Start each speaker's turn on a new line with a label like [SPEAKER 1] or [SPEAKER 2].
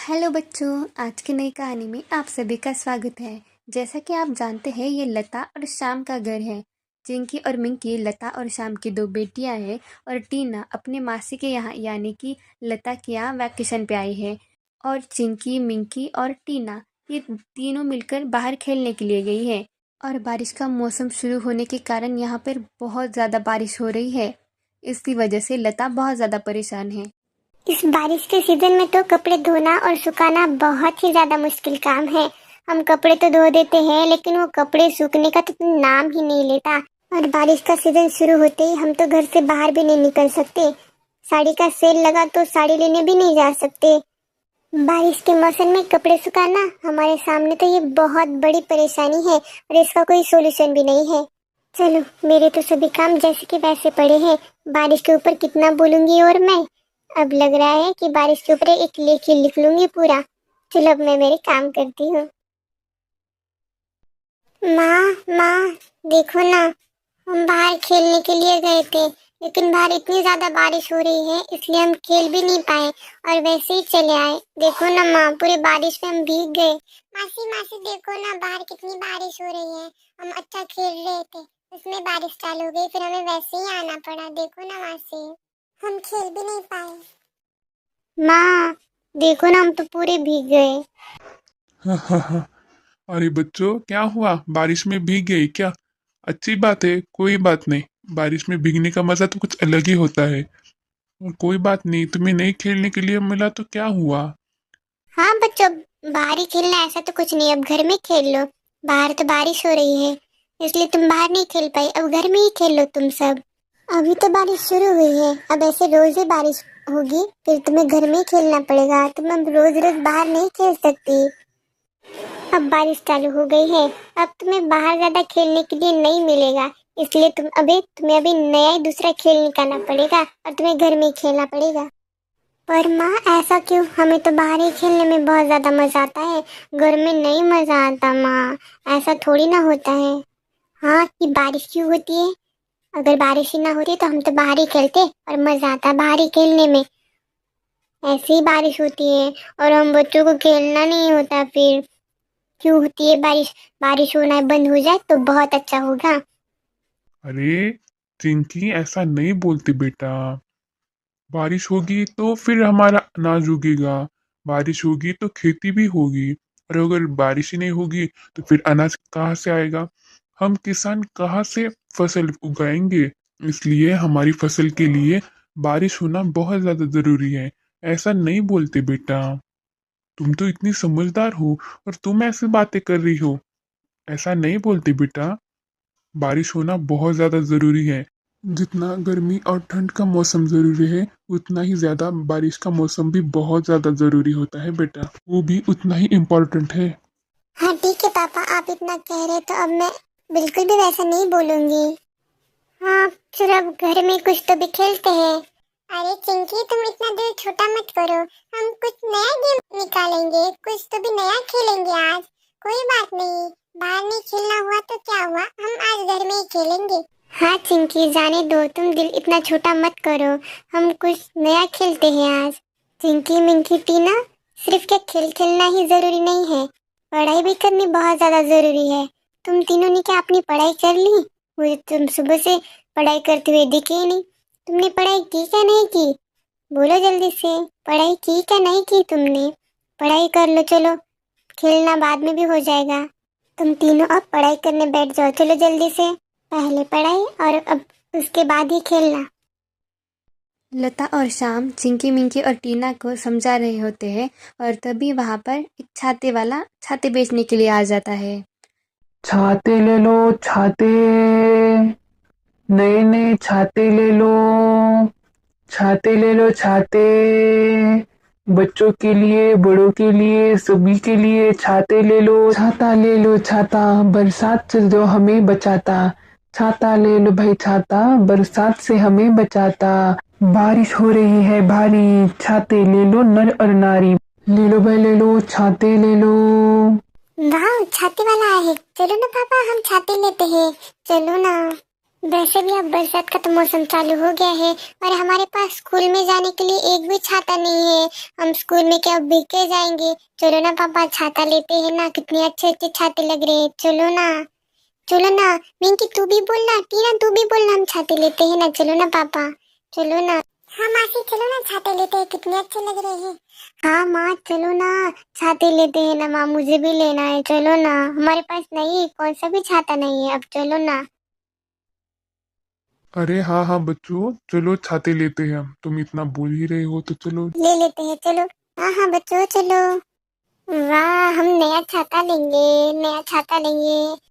[SPEAKER 1] Hello बच्चों, आज की नई कहानी में आप सभी का स्वागत है। जैसा कि आप जानते हैं, ये लता और श्याम का घर है। चिंकी और मिंकी लता और श्याम की दो बेटियां हैं और टीना अपने मासी के यहाँ यानी कि लता के यहाँ वैकेशन पे आई है। और चिंकी, मिंकी और टीना ये तीनों मिलकर बाहर खेलने के लिए गई है। और बारिश का मौसम शुरू होने के कारण यहाँ पर बहुत ज़्यादा बारिश हो रही है। इसकी वजह से लता बहुत ज़्यादा परेशान है।
[SPEAKER 2] इस बारिश के सीजन में तो कपड़े धोना और सुखाना बहुत ही ज्यादा मुश्किल काम है। हम कपड़े तो धो देते हैं लेकिन वो कपड़े सूखने का तो नाम ही नहीं लेता। और बारिश का सीजन शुरू होते ही हम तो घर से बाहर भी नहीं निकल सकते। साड़ी का सेल लगा तो साड़ी लेने भी नहीं जा सकते। बारिश के मौसम में कपड़े सुखाना हमारे सामने तो ये बहुत बड़ी परेशानी है और इसका कोई सोल्यूशन भी नहीं है। चलो, मेरे तो सभी काम जैसे के वैसे पड़े हैं। बारिश के ऊपर कितना बोलूंगी और मैं अब लग रहा है कि बारिश के ऊपर एक लेख ही लिख लूंगी पूरा। चलो अब मैं मेरे काम करती हूँ। माँ देखो ना, हम बाहर खेलने के लिए गए थे लेकिन बाहर इतनी ज्यादा बारिश हो रही है इसलिए हम खेल भी नहीं पाए और वैसे ही चले आए। देखो ना माँ, पूरे बारिश में हम भीग गए। मासी देखो ना, बाहर कितनी बारिश हो रही है। हम अच्छा खेल रहे थे, उसमें बारिश चालू हो गई, फिर हमें वैसे ही आना पड़ा। देखो ना मासी, हम खेल भी नहीं पाए। माँ देखो ना, हम तो पूरे भीग गए।
[SPEAKER 3] अरे बच्चों, क्या हुआ? बारिश में भीग गई क्या? अच्छी बात है, कोई बात नहीं। बारिश में भीगने का मजा तो कुछ अलग ही होता है। और कोई बात नहीं, तुम्हें नहीं खेलने के लिए मिला तो क्या हुआ?
[SPEAKER 2] हाँ बच्चों, बाहर ही खेलना ऐसा तो कुछ नहीं, अब घर में खेल लो। बाहर तो बारिश हो रही है इसलिए तुम बाहर नहीं खेल पाई, अब घर में ही खेल लो तुम सब। अभी तो बारिश शुरू हुई है, अब ऐसे रोज ही बारिश होगी फिर तुम्हें घर में ही खेलना पड़ेगा। तुम अब रोज रोज बाहर नहीं खेल सकती। अब बारिश चालू हो गई है, अब तुम्हें बाहर ज्यादा खेलने के लिए नहीं मिलेगा, इसलिए तुम्हें अभी नया ही दूसरा खेल निकालना पड़ेगा और तुम्हें घर में ही खेलना पड़ेगा। पर माँ ऐसा क्यों? हमें तो बाहर ही खेलने में बहुत ज्यादा मजा आता है, घर में नहीं मजा आता माँ। ऐसा थोड़ी ना होता है। हाँ, कि बारिश क्यों होती है? अगर बारिश ही ना होती तो हम तो बाहर ही खेलते और मजा आता बाहर ही खेलने में। ऐसे ही बारिश होती है और हम बच्चों को खेलना नहीं होता। फिर क्यों होती है बारिश? बारिश होना बंद हो जाए तो बहुत अच्छा होगा।
[SPEAKER 3] अरे चिंकी, ऐसा नहीं बोलती बेटा। बारिश होगी तो फिर हमारा अनाज उगेगा। बारिश होगी तो खेती भी होगी। और अगर बारिश ही नहीं होगी तो फिर अनाज कहाँ से आएगा? हम किसान कहाँ से फसल उगाएंगे? इसलिए हमारी फसल के लिए बारिश होना बहुत ज्यादा जरूरी है। ऐसा नहीं बोलते बेटा। तुम तो इतनी समझदार हो और तुम ऐसी बातें कर रही हो। ऐसा नहीं बोलते बेटा। बारिश होना बहुत ज्यादा जरूरी है। जितना गर्मी और ठंड का मौसम जरूरी है, उतना ही ज्यादा बारिश का मौसम भी बहुत ज्यादा जरूरी होता है बेटा। वो भी उतना ही इम्पोर्टेंट है।
[SPEAKER 2] हाँ ठीक है पापा, आप इतना कह रहे तो अब मैं बिल्कुल भी वैसा नहीं बोलूंगी। हाँ, फिर अब घर में कुछ तो भी खेलते हैं। अरे चिंकी, तुम इतना दिल छोटा मत करो, हम कुछ नया गेम निकालेंगे, कुछ तो भी नया खेलेंगे आज। कोई बात नहीं, बाहर नहीं खेलना हुआ तो क्या हुआ, हम आज घर में ही खेलेंगे। हाँ चिंकी, जाने दो, तुम दिल इतना छोटा मत करो, हम कुछ नया खेलते हैं आज। चिंकी, मिंकी, टीना, सिर्फ क्या खेल खेलना ही जरूरी नहीं है, पढ़ाई भी करनी बहुत ज्यादा जरूरी है। तुम तीनों ने क्या अपनी पढ़ाई कर ली? मुझे तुम सुबह से पढ़ाई करते हुए दिखे ही नहीं। तुमने पढ़ाई की क्या नहीं की? बोलो जल्दी से, पढ़ाई की क्या नहीं की तुमने? पढ़ाई कर लो, चलो खेलना बाद में भी हो जाएगा। तुम तीनों अब पढ़ाई करने बैठ जाओ, चलो जल्दी से। पहले पढ़ाई और अब उसके बाद ही खेलना।
[SPEAKER 1] लता और श्याम चिंकी, मिंकी और टीना को समझा रहे होते हैं और तभी वहाँ पर एक छाते वाला छाते बेचने के लिए आ जाता है।
[SPEAKER 4] छाते ले लो, छाते, नए नए छाते ले लो, छाते ले लो, छाते, बच्चों के लिए, बड़ों के लिए, सभी के लिए छाते ले लो। छाता ले लो, छाता, बरसात से जो हमें बचाता। छाता ले लो भाई, छाता, बरसात से हमें बचाता। बारिश हो रही है भारी, छाते ले लो नर और नारी। ले लो भाई, ले लो, छाते ले लो।
[SPEAKER 2] वाह, छाते वाला है। चलो ना पापा, हम छाते लेते हैं, चलो ना। वैसे भी अब बरसात का तो मौसम चालू हो गया है और हमारे पास स्कूल में जाने के लिए एक भी छाता नहीं है। हम स्कूल में क्या भीग के जाएंगे? चलो ना पापा, छाता लेते हैं ना, कितने अच्छे अच्छे छाते लग रहे हैं। चलो ना, चलो ना। मिंकी तू भी बोलना, टीना तू भी बोलना, हम छाते लेते हैं ना। चलो ना पापा, चलो ना। हाँ मासी चलो ना, छाते लेते हैं, कितने अच्छे लग रहे हैं। हाँ माँ चलो ना, छाते लेते हैं ना माँ, मुझे भी लेना है। चलो ना, हमारे पास नहीं, कौन सा भी छाता नहीं है, अब चलो ना।
[SPEAKER 3] अरे हाँ हाँ बच्चों, चलो छाते लेते हैं हम। तुम इतना बोल ही रहे हो तो चलो।
[SPEAKER 2] ले लेते हैं, चलो। हाँ हाँ बच्चों चलो। वाह, हम नया छाता लेंगे, नया छाता लेंगे।